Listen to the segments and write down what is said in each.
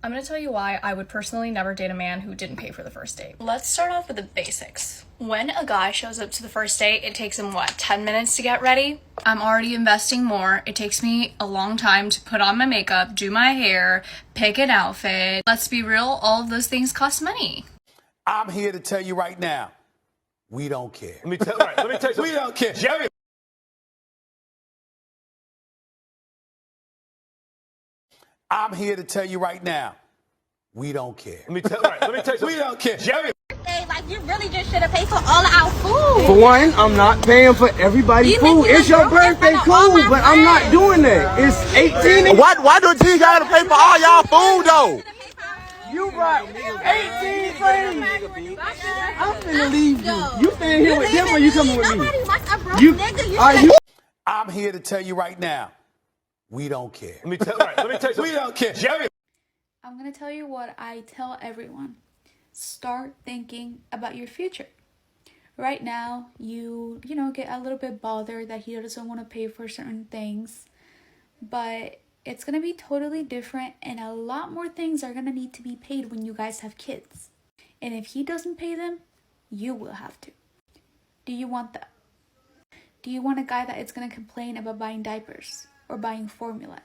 I'm gonna tell you why I would personally never date a man who didn't pay for the first date. Let's start off with the basics. When a guy shows up to the first date, it takes him, 10 minutes to get ready? I'm already investing more. It takes me a long time to put on my makeup, do my hair, pick an outfit. Let's be real, all of those things cost money. I'm here to tell you right now, we don't care. Let me tell you something. We don't care. Jerry. I'm here to tell you right now, we don't care. Let me tell you something. We don't care. Jerry. Like, you really just should have paid for all of our food. For one, I'm not paying for everybody's food. It's your birthday, cool, but I'm not doing that. It's 18. Why do T gotta pay for all y'all food though? You brought 18 friends. I'm finna leave you. You staying here with them or you coming with me? Nobody wants a broke nigga. Are you? I'm here to tell you right now, we don't care. Let me tell you something. We don't care. Jerry. I'm gonna tell you what I tell everyone. Start thinking about your future. Right now, you get a little bit bothered that he doesn't want to pay for certain things, but it's gonna be totally different, and a lot more things are gonna need to be paid when you guys have kids. And if he doesn't pay them, you will have to. Do you want that? Do you want a guy that is gonna complain about buying diapers or buying formula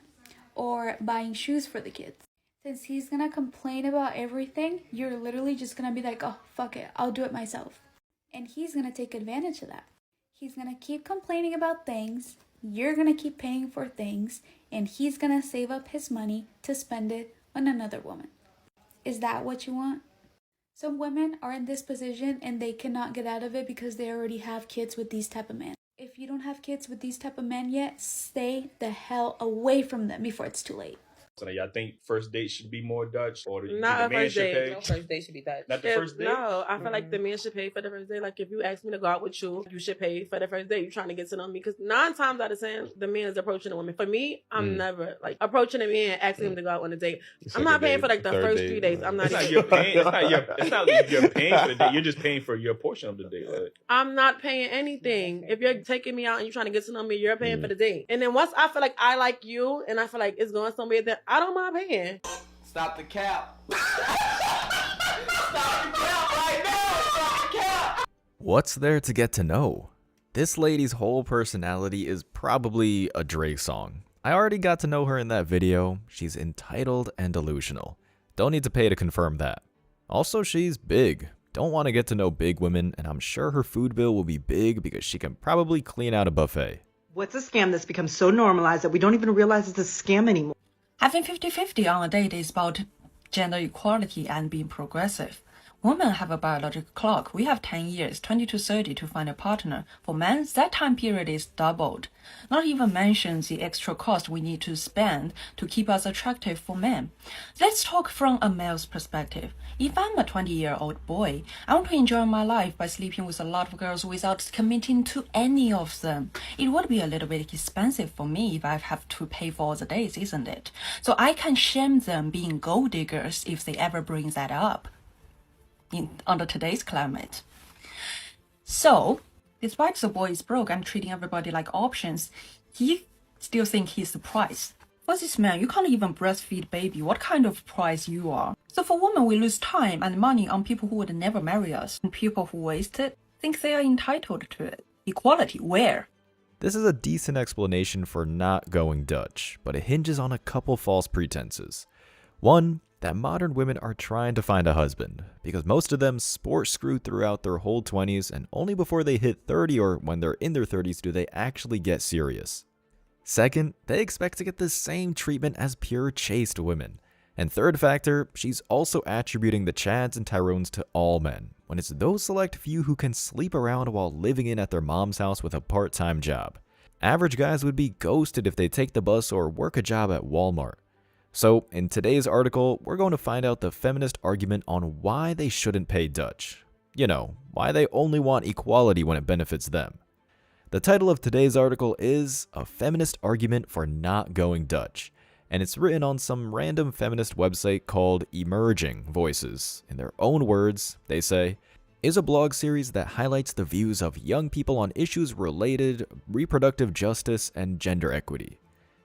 or buying shoes for the kids? Since he's gonna complain about everything, you're literally just gonna be like, oh, fuck it, I'll do it myself. And he's gonna take advantage of that. He's gonna keep complaining about things, you're gonna keep paying for things, and he's gonna save up his money to spend it on another woman. Is that what you want? Some women are in this position and they cannot get out of it because they already have kids with these type of men. If you don't have kids with these type of men yet, stay the hell away from them before it's too late. So y'all think first date should be more Dutch, or the Not a man first should date. pay? No first date should be Dutch. Not the first date? No, I feel like the man should pay for the first date. Like, if you ask me to go out with you, you should pay for the first date. You're trying to get to know me. Because 9 times out of 10, the man is approaching a woman. For me, I'm never, approaching a man, asking him to go out on a date. I'm not paying for, the first 3 days. I'm not It's not even... you're paying. It's not like you're paying for the date. You're just paying for your portion of the date. Right? I'm not paying anything. If you're taking me out and you're trying to get to know me, you're paying for the date. And then once I feel like I like you and I feel like it's going somewhere, then I don't mind paying. Stop the cap. Stop the cap right now. Stop the cap. What's there to get to know? This lady's whole personality is probably a Drake song. I already got to know her in that video. She's entitled and delusional. Don't need to pay to confirm that. Also, she's big. Don't want to get to know big women, and I'm sure her food bill will be big because she can probably clean out a buffet. What's a scam that's become so normalized that we don't even realize it's a scam anymore? Having 50-50 on a date is about gender equality and being progressive. Women have a biological clock. We have 10 years, 20 to 30, to find a partner. For men, that time period is doubled. Not even mentions the extra cost we need to spend to keep us attractive for men. Let's talk from a male's perspective. If I'm a 20-year-old boy, I want to enjoy my life by sleeping with a lot of girls without committing to any of them. It would be a little bit expensive for me if I have to pay for all the dates, isn't it? So I can shame them being gold diggers if they ever bring that up under today's climate. So, despite the boy is broke and treating everybody like options, he still thinks he's the prize. For this man, you can't even breastfeed baby. What kind of prize you are? So for women, we lose time and money on people who would never marry us. And people who waste it think they are entitled to it. Equality, where? This is a decent explanation for not going Dutch, but it hinges on a couple false pretenses. One, that modern women are trying to find a husband, because most of them sport screw throughout their whole 20s, and only before they hit 30 or when they're in their 30s do they actually get serious. Second, they expect to get the same treatment as pure chaste women. And third factor, she's also attributing the Chads and Tyrones to all men, when it's those select few who can sleep around while living in at their mom's house with a part-time job. Average guys would be ghosted if they take the bus or work a job at Walmart. So, in today's article, we're going to find out the feminist argument on why they shouldn't pay Dutch. You know, why they only want equality when it benefits them. The title of today's article is A Feminist Argument for Not Going Dutch, and it's written on some random feminist website called Emerging Voices. In their own words, they say, is a blog series that highlights the views of young people on issues related reproductive justice and gender equity.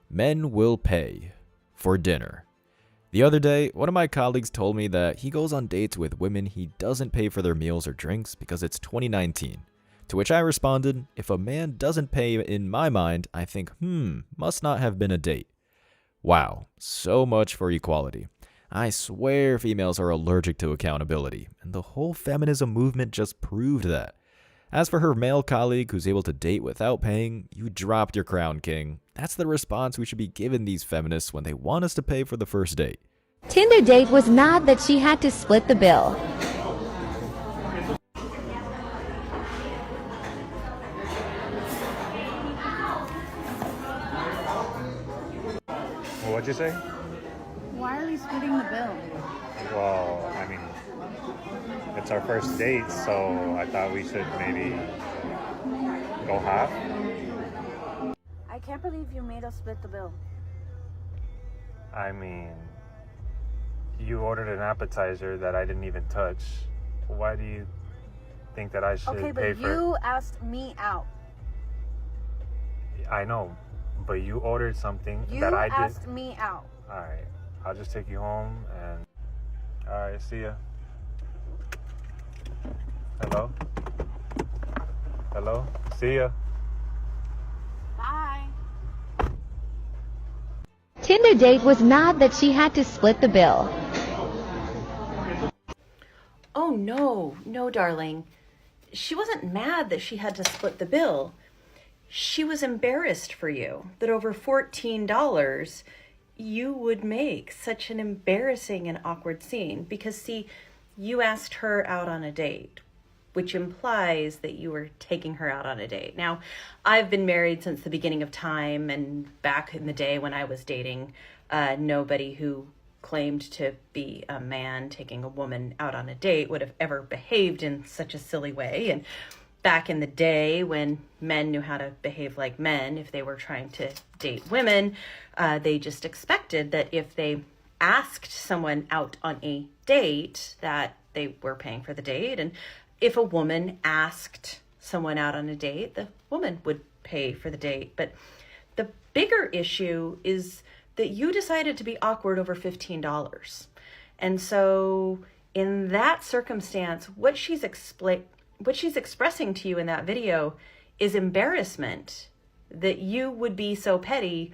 Men will pay for dinner. The other day, one of my colleagues told me that he goes on dates with women he doesn't pay for their meals or drinks because it's 2019. To which I responded, if a man doesn't pay in my mind, I think, must not have been a date. Wow, so much for equality. I swear females are allergic to accountability, and the whole feminism movement just proved that. As for her male colleague who's able to date without paying, you dropped your crown, king. That's the response we should be giving these feminists when they want us to pay for the first date. Tinder date was not that she had to split the bill. What'd you say? Why are we splitting the bill? Well, I mean, it's our first date, so I thought we should maybe go half. I can't believe you made us split the bill. I mean, you ordered an appetizer that I didn't even touch. Why do you think that I should Okay, pay but for it? you asked me out. I know, but you ordered something You that I did. asked me out. Alright, I'll just take you home and... Alright, see ya. Hello? Hello? See ya. Bye. Tinder date was not that she had to split the bill. Oh, no, darling. She wasn't mad that she had to split the bill. She was embarrassed for you that over $14 you would make such an embarrassing and awkward scene because, see, you asked her out on a date, which implies that you were taking her out on a date. Now, I've been married since the beginning of time, and back in the day when I was dating, nobody who claimed to be a man taking a woman out on a date would have ever behaved in such a silly way. And back in the day when men knew how to behave like men, if they were trying to date women, they just expected that if they asked someone out on a date, that they were paying for the date. And if a woman asked someone out on a date, the woman would pay for the date. But the bigger issue is that you decided to be awkward over $15. And so in that circumstance, what she's expressing to you in that video is embarrassment that you would be so petty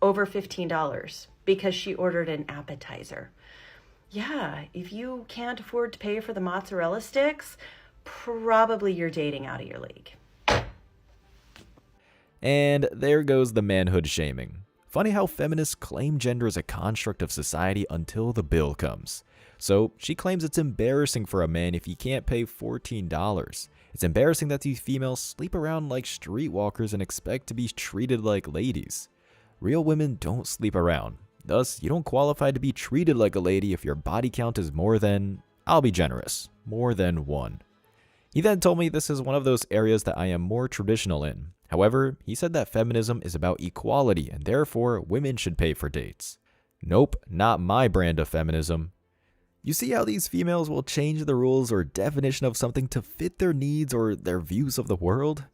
over $15 because she ordered an appetizer. Yeah, if you can't afford to pay for the mozzarella sticks, probably you're dating out of your league. And there goes the manhood shaming. Funny how feminists claim gender is a construct of society until the bill comes. So she claims it's embarrassing for a man if he can't pay $14. It's embarrassing that these females sleep around like streetwalkers and expect to be treated like ladies. Real women don't sleep around. Thus, you don't qualify to be treated like a lady if your body count is more than, I'll be generous, more than 1. He then told me this is one of those areas that I am more traditional in. However, he said that feminism is about equality and therefore women should pay for dates. Nope, not my brand of feminism. You see how these females will change the rules or definition of something to fit their needs or their views of the world?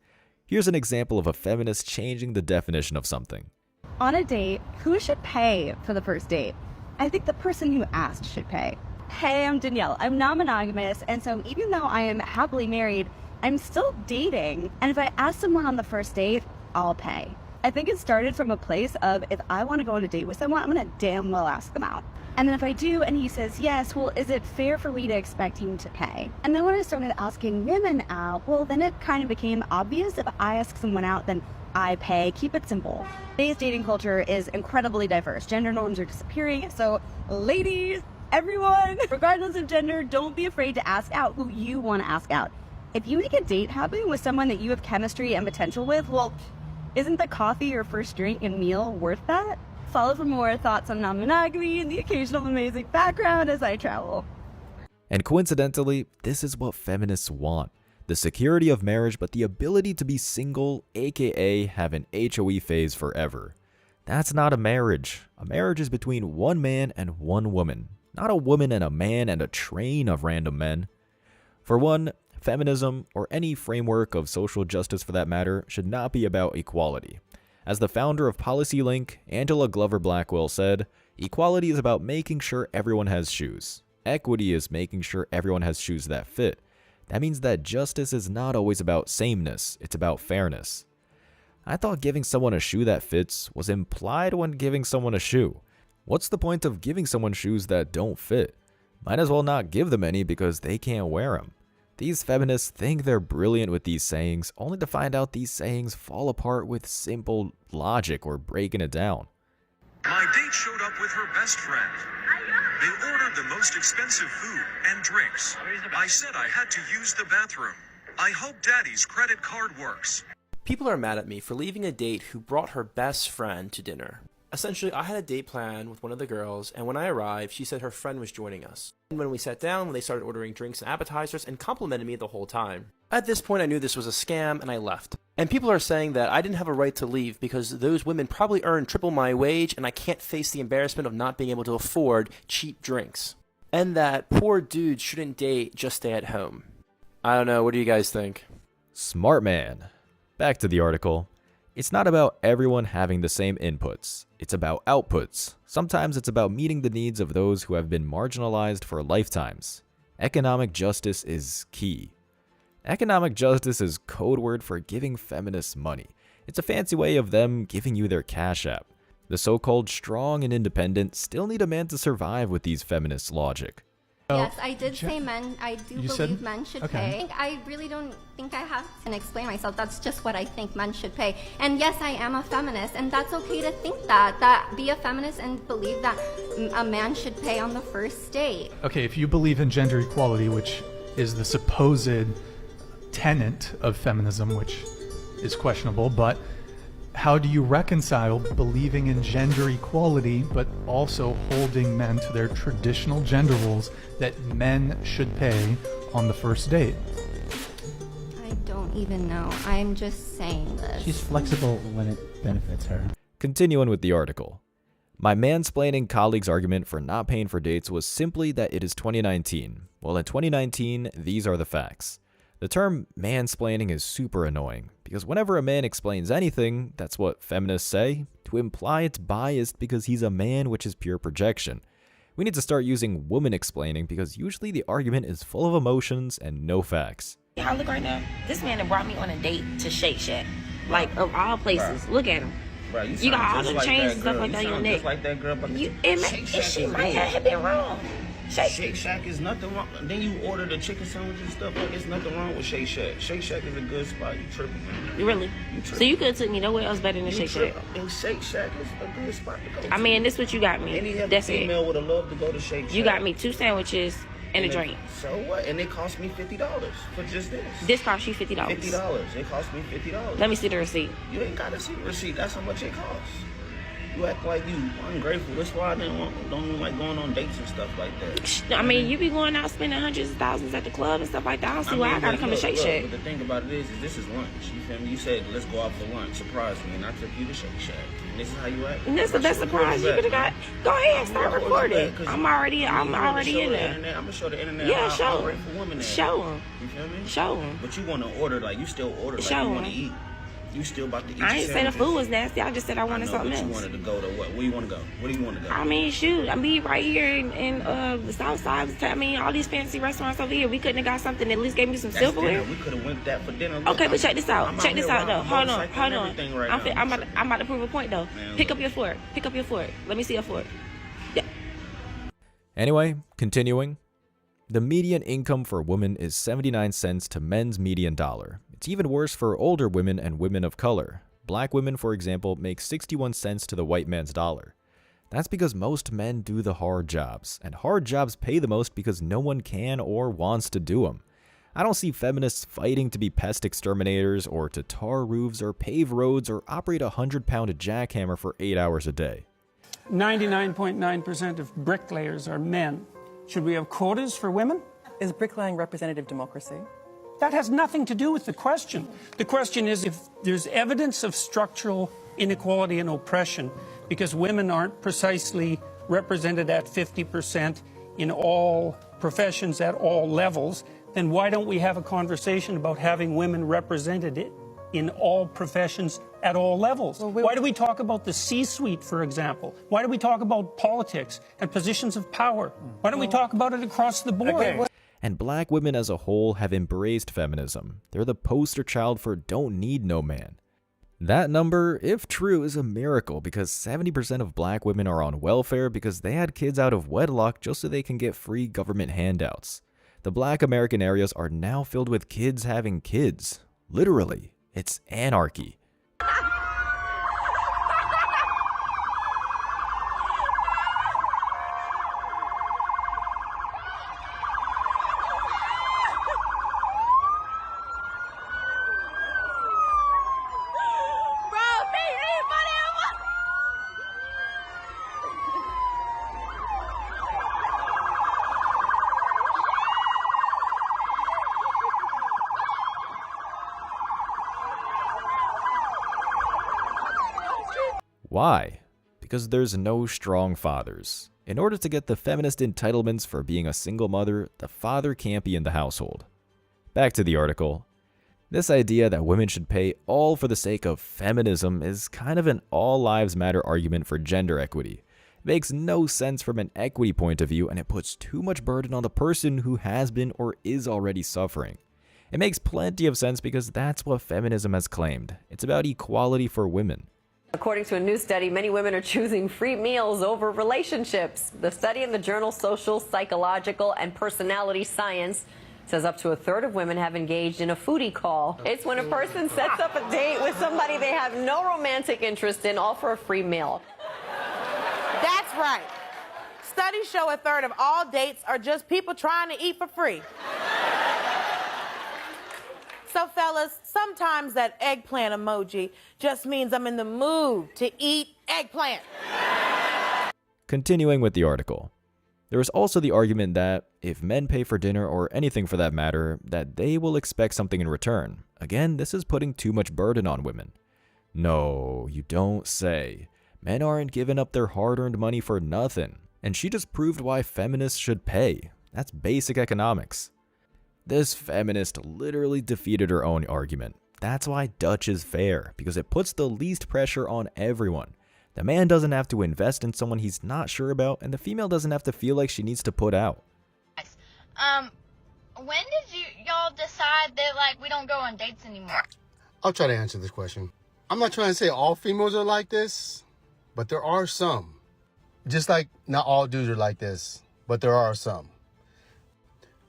Here's an example of a feminist changing the definition of something. On a date, who should pay for the first date? I think the person who asked should pay. Hey, I'm Danielle. I'm non-monogamous, and so even though I am happily married, I'm still dating. And if I ask someone on the first date, I'll pay. I think it started from a place of if I want to go on a date with someone, I'm going to damn well ask them out. And then if I do and he says yes, well, is it fair for me to expect him to pay? And then when I started asking women out, well, then it kind of became obvious if I ask someone out, then I pay. Keep it simple. Today's dating culture is incredibly diverse. Gender norms are disappearing. So ladies, everyone, regardless of gender, don't be afraid to ask out who you want to ask out. If you make a date happen with someone that you have chemistry and potential with, well, isn't the coffee or first drink and meal worth that? Follow for more thoughts on non-monogamy and the occasional amazing background as I travel. And coincidentally, this is what feminists want. The security of marriage, but the ability to be single, aka have an HOE phase forever. That's not a marriage. A marriage is between one man and one woman, not a woman and a man and a train of random men. For one, feminism, or any framework of social justice for that matter, should not be about equality. As the founder of PolicyLink, Angela Glover Blackwell said, Equality is about making sure everyone has shoes. Equity is making sure everyone has shoes that fit. That means that justice is not always about sameness, it's about fairness. I thought giving someone a shoe that fits was implied when giving someone a shoe. What's the point of giving someone shoes that don't fit? Might as well not give them any because they can't wear them. These feminists think they're brilliant with these sayings, only to find out these sayings fall apart with simple logic or breaking it down. My date showed up with her best friend. They ordered the most expensive food and drinks. I said I had to use the bathroom. I hope Daddy's credit card works. People are mad at me for leaving a date who brought her best friend to dinner. Essentially, I had a date plan with one of the girls, and when I arrived, she said her friend was joining us. And when we sat down, they started ordering drinks and appetizers and complimented me the whole time. At this point, I knew this was a scam, and I left. And people are saying that I didn't have a right to leave because those women probably earn triple my wage, and I can't face the embarrassment of not being able to afford cheap drinks. And that poor dudes shouldn't date, just stay at home. I don't know, what do you guys think? Smart man. Back to the article. It's not about everyone having the same inputs. It's about outputs. Sometimes it's about meeting the needs of those who have been marginalized for lifetimes. Economic justice is key. Economic justice is code word for giving feminists money. It's a fancy way of them giving you their cash app. The so-called strong and independent still need a man to survive with these feminist logic. Yes, I did say men. I do believe men should pay. I really don't think I have to explain myself. That's just what I think men should pay. And yes, I am a feminist, and that's okay to think that be a feminist and believe that a man should pay on the first date. Okay, if you believe in gender equality, which is the supposed tenet of feminism, which is questionable, but how do you reconcile believing in gender equality but also holding men to their traditional gender roles that men should pay on the first date? I don't even know. I'm just saying this. She's flexible when it benefits her. Continuing with the article. My mansplaining colleague's argument for not paying for dates was simply that it is 2019. Well, in 2019, these are the facts. The term mansplaining is super annoying, because whenever a man explains anything, that's what feminists say, to imply it's biased because he's a man, which is pure projection. We need to start using woman explaining because usually the argument is full of emotions and no facts. I look right now, this man that brought me on a date to Shake Shack. Like, of all places, bruh. Look at him. Bruh, you got all the chains and stuff like that on your neck. Just like that girl, but she might have been wrong. Shake Shack is nothing wrong. Then you order the chicken sandwich and stuff. Like, it's nothing wrong with Shake Shack. Shake Shack is a good spot. You tripping, man. Really? So you could have took me nowhere else better than Shake Shack. And Shake Shack is a good spot to go I mean, this what you got me. That's it. Female would have loved to go to Shake Shack. You got me 2 sandwiches and a drink. So what? And it cost me $50 for just this. This cost you $50. $50. It cost me $50. Let me see the receipt. You ain't got to see the receipt. That's how much it costs. You act like you ungrateful. That's why I don't like going on dates and stuff like that. I mean, you be going out spending hundreds of thousands at the club and stuff like that. I don't see why I gotta come to Shake Shack. But the thing about it is this is lunch. You feel me? You said, let's go out for lunch. Surprise me. And I took you to Shake Shack. And this is how you act. And that's the best surprise you could have got. Go ahead, start recording. I'm already in there. I'm gonna show the internet. Yeah, show them. Show them. You feel me? Show them. But you want to order, like, you still order like you want to eat. You still about to eat. I ain't say the food was nasty. I just said I wanted something else. You wanted to go to what? Where you want to go? Where do you want to go? I mean, shoot. I mean, right here in the South Side. I mean, all these fancy restaurants over here. We couldn't have got something that at least gave me some silverware. We could have went that for dinner. Okay, but check this out. Check this out, though. Hold on. I'm about to prove a point, though. Pick up your fork. Let me see your fork. Yeah. Anyway, continuing. The median income for women is 79 cents to men's median dollar. It's even worse for older women and women of color. Black women, for example, make 61 cents to the white man's dollar. That's because most men do the hard jobs, and hard jobs pay the most because no one can or wants to do them. I don't see feminists fighting to be pest exterminators or to tar roofs or pave roads or operate a 100-pound jackhammer for 8 hours a day. 99.9% of bricklayers are men. Should we have quotas for women? Is bricklaying representative democracy? That has nothing to do with the question. The question is if there's evidence of structural inequality and oppression because women aren't precisely represented at 50% in all professions at all levels, then why don't we have a conversation about having women represented in all professions at all levels? Why do we talk about the C-suite, for example? Why do we talk about politics and positions of power? Why don't we talk about it across the board? And black women as a whole have embraced feminism. They're the poster child for don't need no man. That number, if true, is a miracle because 70% of black women are on welfare because they had kids out of wedlock just so they can get free government handouts. The black American areas are now filled with kids having kids. Literally, it's anarchy. Why? Because there's no strong fathers. In order to get the feminist entitlements for being a single mother, the father can't be in the household. Back to the article. This idea that women should pay all for the sake of feminism is kind of an all lives matter argument for gender equity. It makes no sense from an equity point of view, and it puts too much burden on the person who has been or is already suffering. It makes plenty of sense because that's what feminism has claimed. It's about equality for women. According to a new study, many women are choosing free meals over relationships. The study in the journal Social, Psychological, and Personality Science says up to a third of women have engaged in a foodie call. It's when a person sets up a date with somebody they have no romantic interest in, all for a free meal. That's right. Studies show a third of all dates are just people trying to eat for free. So, fellas, sometimes that eggplant emoji just means I'm in the mood to eat eggplant. Continuing with the article. There is also the argument that if men pay for dinner or anything for that matter, that they will expect something in return. Again, this is putting too much burden on women. No, you don't say. Men aren't giving up their hard-earned money for nothing. And she just proved why feminists should pay. That's basic economics. This feminist literally defeated her own argument. That's why Dutch is fair, because it puts the least pressure on everyone. The man doesn't have to invest in someone he's not sure about, and the female doesn't have to feel like she needs to put out. When did y'all decide that, like, we don't go on dates anymore? I'll try to answer this question. I'm not trying to say all females are like this, but there are some. Just like not all dudes are like this, but there are some.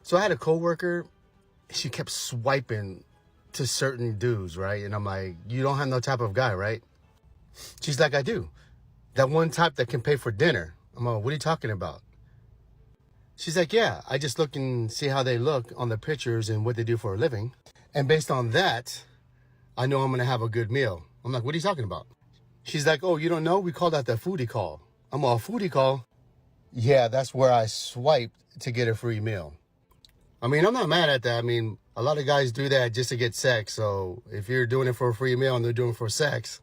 So I had a coworker, she kept swiping to certain dudes, right? And I'm like, you don't have no type of guy, right? She's like, I do. That one type that can pay for dinner. I'm like, what are you talking about? She's like, yeah, I just look and see how they look on the pictures and what they do for a living. And based on that, I know I'm going to have a good meal. I'm like, what are you talking about? She's like, oh, you don't know? We call that the foodie call. I'm all, foodie call? Yeah, that's where I swiped to get a free meal. I mean, I'm not mad at that. I mean, a lot of guys do that just to get sex. So if you're doing it for a free meal and they're doing it for sex,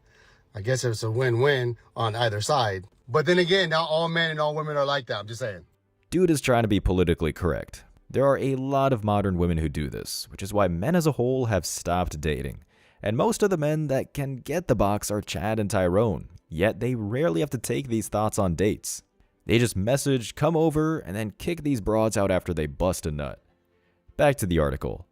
I guess it's a win-win on either side. But then again, not all men and all women are like that. I'm just saying. Dude is trying to be politically correct. There are a lot of modern women who do this, which is why men as a whole have stopped dating. And most of the men that can get the box are Chad and Tyrone, yet they rarely have to take these thoughts on dates. They just message, come over, and then kick these broads out after they bust a nut. Back to the article.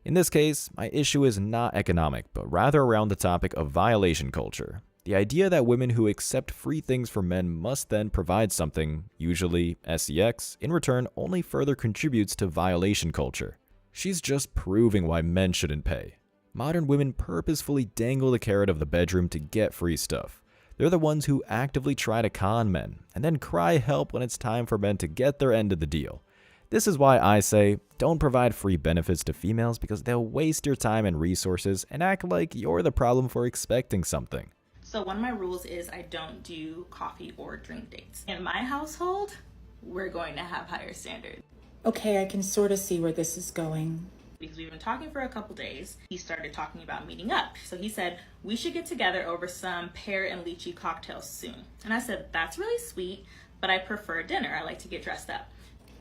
In this case, my issue is not economic, but rather around the topic of violation culture. The idea that women who accept free things from men must then provide something, usually sex, in return only further contributes to violation culture. She's just proving why men shouldn't pay. Modern women purposefully dangle the carrot of the bedroom to get free stuff. They're the ones who actively try to con men, and then cry help when it's time for men to get their end of the deal. This is why I say, don't provide free benefits to females because they'll waste your time and resources and act like you're the problem for expecting something. So one of my rules is I don't do coffee or drink dates. In my household, we're going to have higher standards. Okay, I can sort of see where this is going. Because we've been talking for a couple days, he started talking about meeting up. So he said, we should get together over some pear and lychee cocktails soon. And I said, that's really sweet, but I prefer dinner. I like to get dressed up.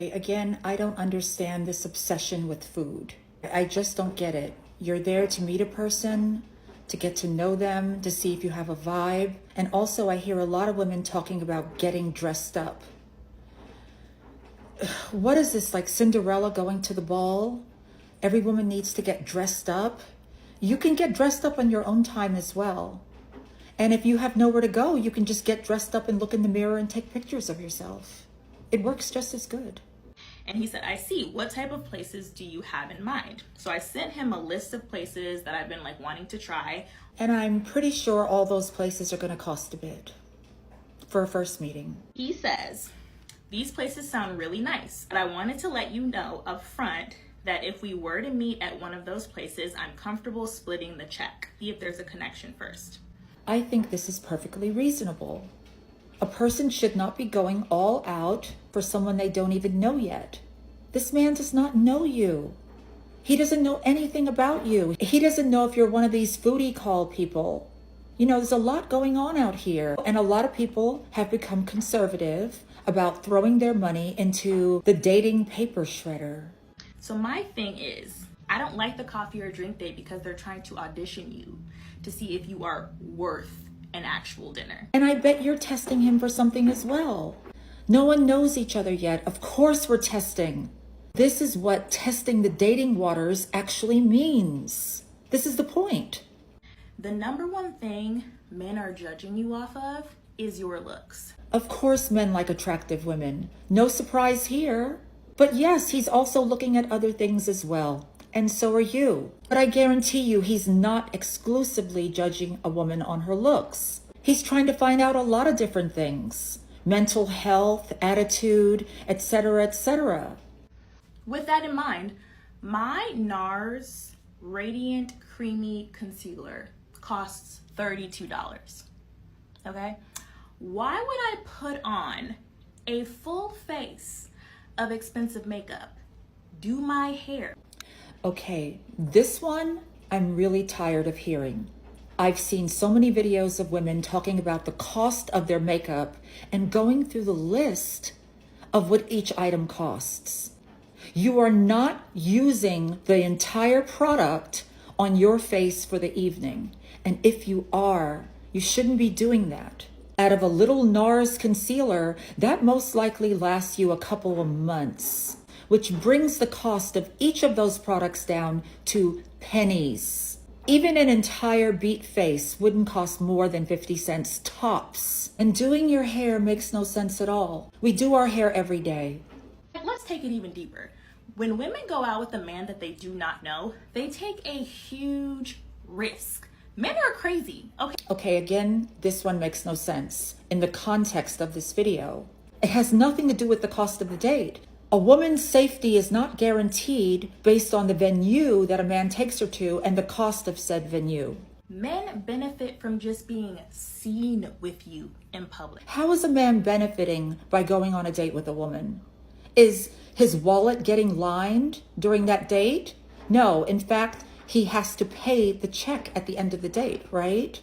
Again, I don't understand this obsession with food. I just don't get it. You're there to meet a person, to get to know them, to see if you have a vibe. And also I hear a lot of women talking about getting dressed up. What is this, like Cinderella going to the ball? Every woman needs to get dressed up. You can get dressed up on your own time as well. And if you have nowhere to go, you can just get dressed up and look in the mirror and take pictures of yourself. It works just as good. And he said, I see. What type of places do you have in mind? So I sent him a list of places that I've been like wanting to try. And I'm pretty sure all those places are going to cost a bit for a first meeting. He says, these places sound really nice, but I wanted to let you know up front that if we were to meet at one of those places, I'm comfortable splitting the check. See if there's a connection first. I think this is perfectly reasonable. A person should not be going all out for someone they don't even know yet. This man does not know you. He doesn't know anything about you. He doesn't know if you're one of these foodie call people. You know, there's a lot going on out here. And a lot of people have become conservative about throwing their money into the dating paper shredder. So my thing is, I don't like the coffee or drink date because they're trying to audition you to see if you are worth an actual dinner. And I bet you're testing him for something as well. No one knows each other yet. Of course we're testing. This is what testing the dating waters actually means. This is the point. The number one thing men are judging you off of is your looks. Of course men like attractive women. No surprise here. But yes, he's also looking at other things as well. And so are you. But I guarantee you he's not exclusively judging a woman on her looks. He's trying to find out a lot of different things. Mental health, attitude, etc., etc. With that in mind, my NARS Radiant Creamy Concealer costs $32. Okay? Why would I put on a full face of expensive makeup, do my hair? Okay, this one I'm really tired of hearing. I've seen so many videos of women talking about the cost of their makeup and going through the list of what each item costs. You are not using the entire product on your face for the evening. And if you are, you shouldn't be doing that. Out of a little NARS concealer, that most likely lasts you a couple of months, which brings the cost of each of those products down to pennies. Even an entire beat face wouldn't cost more than 50 cents tops. And doing your hair makes no sense at all. We do our hair every day. Let's take it even deeper. When women go out with a man that they do not know, they take a huge risk. Men are crazy, okay? Okay, again, this one makes no sense in the context of this video. It has nothing to do with the cost of the date. A woman's safety is not guaranteed based on the venue that a man takes her to and the cost of said venue. Men benefit from just being seen with you in public. How is a man benefiting by going on a date with a woman? Is his wallet getting lined during that date? No, in fact, he has to pay the check at the end of the date, right?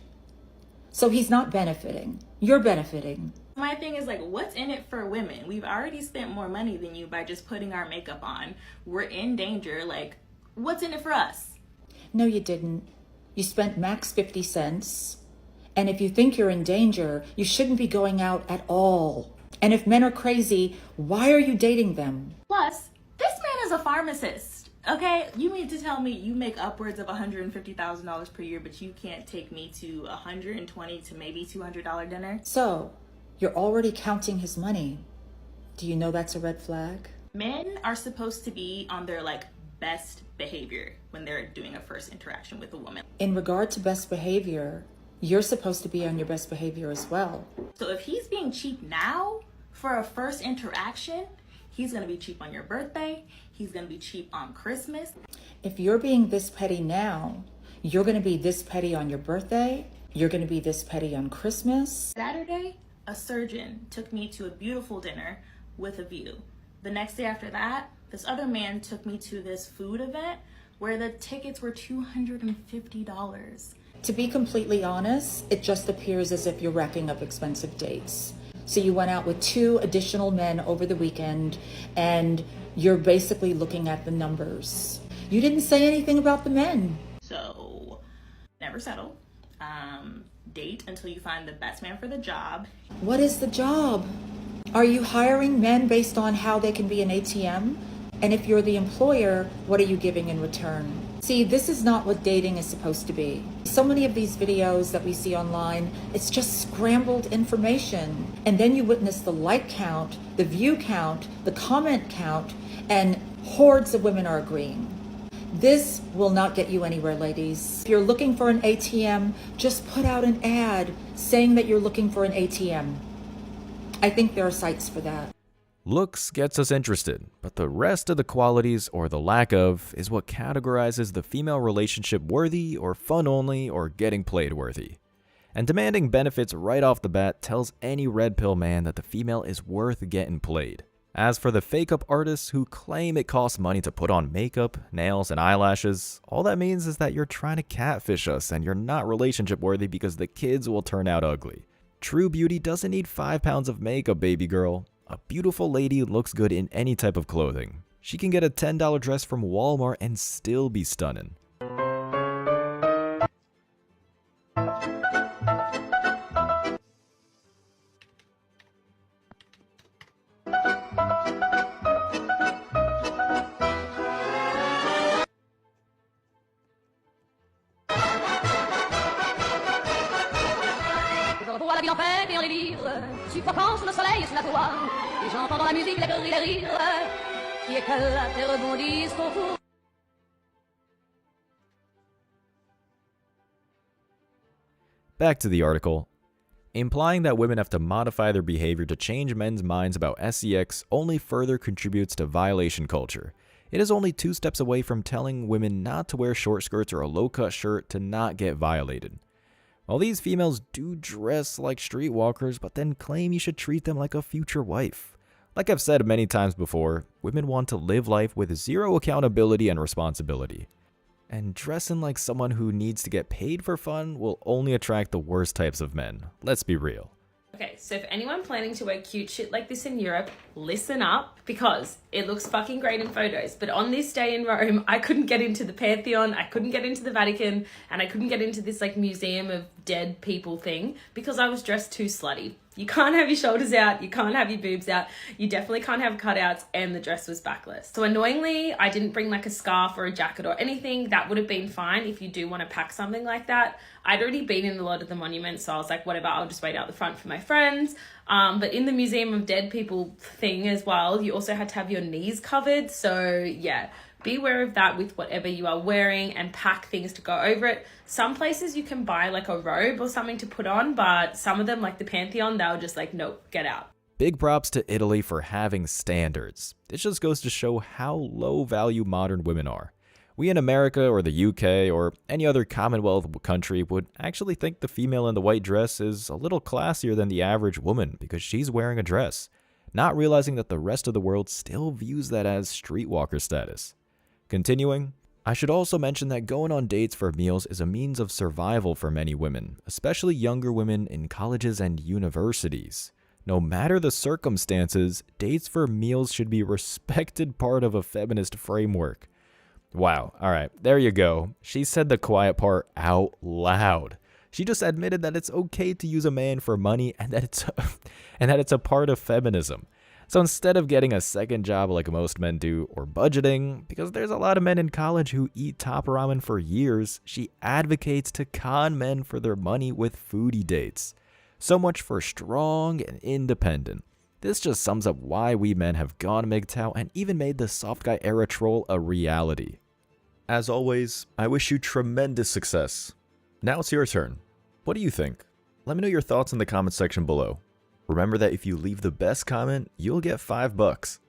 So he's not benefiting. You're benefiting. My thing is like, what's in it for women? We've already spent more money than you by just putting our makeup on. We're in danger. Like, what's in it for us? No, you didn't. You spent max 50 cents. And if you think you're in danger, you shouldn't be going out at all. And if men are crazy, why are you dating them? Plus, this man is a pharmacist. Okay, you mean to tell me you make upwards of $150,000 per year, but you can't take me to $120 to maybe $200 dinner? So, you're already counting his money. Do you know that's a red flag? Men are supposed to be on their best behavior when they're doing a first interaction with a woman. In regard to best behavior, you're supposed to be on your best behavior as well. So if he's being cheap now for a first interaction, he's gonna be cheap on your birthday. He's gonna be cheap on Christmas. If you're being this petty now, you're gonna be this petty on your birthday. You're gonna be this petty on Christmas. Saturday, a surgeon took me to a beautiful dinner with a view. The next day after that, this other man took me to this food event where the tickets were $250. To be completely honest, it just appears as if you're racking up expensive dates. So you went out with 2 additional men over the weekend and you're basically looking at the numbers. You didn't say anything about the men. So never settle. Date until you find the best man for the job. What is the job? Are you hiring men based on how they can be an ATM? And if you're the employer, what are you giving in return? See, this is not what dating is supposed to be. So many of these videos that we see online, it's just scrambled information. And then you witness the like count, the view count, the comment count, and hordes of women are agreeing. This will not get you anywhere, ladies. If you're looking for an ATM, just put out an ad saying that you're looking for an ATM. I think there are sites for that. Looks gets us interested, but the rest of the qualities, or the lack of, is what categorizes the female relationship worthy or fun only or getting played worthy. And demanding benefits right off the bat tells any red pill man that the female is worth getting played. As for the fake-up artists who claim it costs money to put on makeup, nails, and eyelashes, all that means is that you're trying to catfish us and you're not relationship worthy because the kids will turn out ugly. True beauty doesn't need 5 pounds of makeup, baby girl. A beautiful lady looks good in any type of clothing. She can get a $10 dress from Walmart and still be stunning. Suffoquant sous le soleil et sous la toile, et j'entends dans la musique les cris, les rires, qui éclatent et rebondissent autour. Back to the article. Implying that women have to modify their behavior to change men's minds about sex only further contributes to violation culture. It is only 2 steps away from telling women not to wear short skirts or a low-cut shirt to not get violated. While these females do dress like streetwalkers, but then claim you should treat them like a future wife. Like I've said many times before, women want to live life with zero accountability and responsibility. And dressing like someone who needs to get paid for fun will only attract the worst types of men. Let's be real. Okay, so if anyone planning to wear cute shit like this in Europe, listen up, because it looks fucking great in photos. But on this day in Rome, I couldn't get into the Pantheon, I couldn't get into the Vatican, and I couldn't get into this like museum of dead people thing because I was dressed too slutty. You can't have your shoulders out, you can't have your boobs out, you definitely can't have cutouts, and the dress was backless. So annoyingly, I didn't bring like a scarf or a jacket or anything. That would have been fine if you do want to pack something like that. I'd already been in a lot of the monuments, so I was like, whatever, I'll just wait out the front for my friends. But in the Museum of Dead People thing as well, you also had to have your knees covered. So yeah, be aware of that with whatever you are wearing and pack things to go over it. Some places you can buy like a robe or something to put on, but some of them, like the Pantheon, they'll just like, nope, get out. Big props to Italy for having standards. This just goes to show how low value modern women are. We in America or the UK or any other Commonwealth country would actually think the female in the white dress is a little classier than the average woman because she's wearing a dress, not realizing that the rest of the world still views that as streetwalker status. Continuing, I should also mention that going on dates for meals is a means of survival for many women, especially younger women in colleges and universities. No matter the circumstances, dates for meals should be a respected part of a feminist framework. Wow, alright, there you go. She said the quiet part out loud. She just admitted that it's okay to use a man for money and that it's a part of feminism. So instead of getting a second job like most men do, or budgeting, because there's a lot of men in college who eat top ramen for years, she advocates to con men for their money with foodie dates. So much for strong and independent. This just sums up why we men have gone MGTOW and even made the soft guy era troll a reality. As always, I wish you tremendous success. Now it's your turn. What do you think? Let me know your thoughts in the comment section below. Remember that if you leave the best comment, you'll get $5.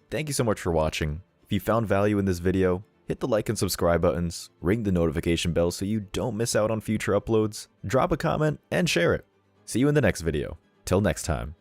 Thank you so much for watching. If you found value in this video, hit the like and subscribe buttons, ring the notification bell so you don't miss out on future uploads, drop a comment, and share it. See you in the next video. Till next time.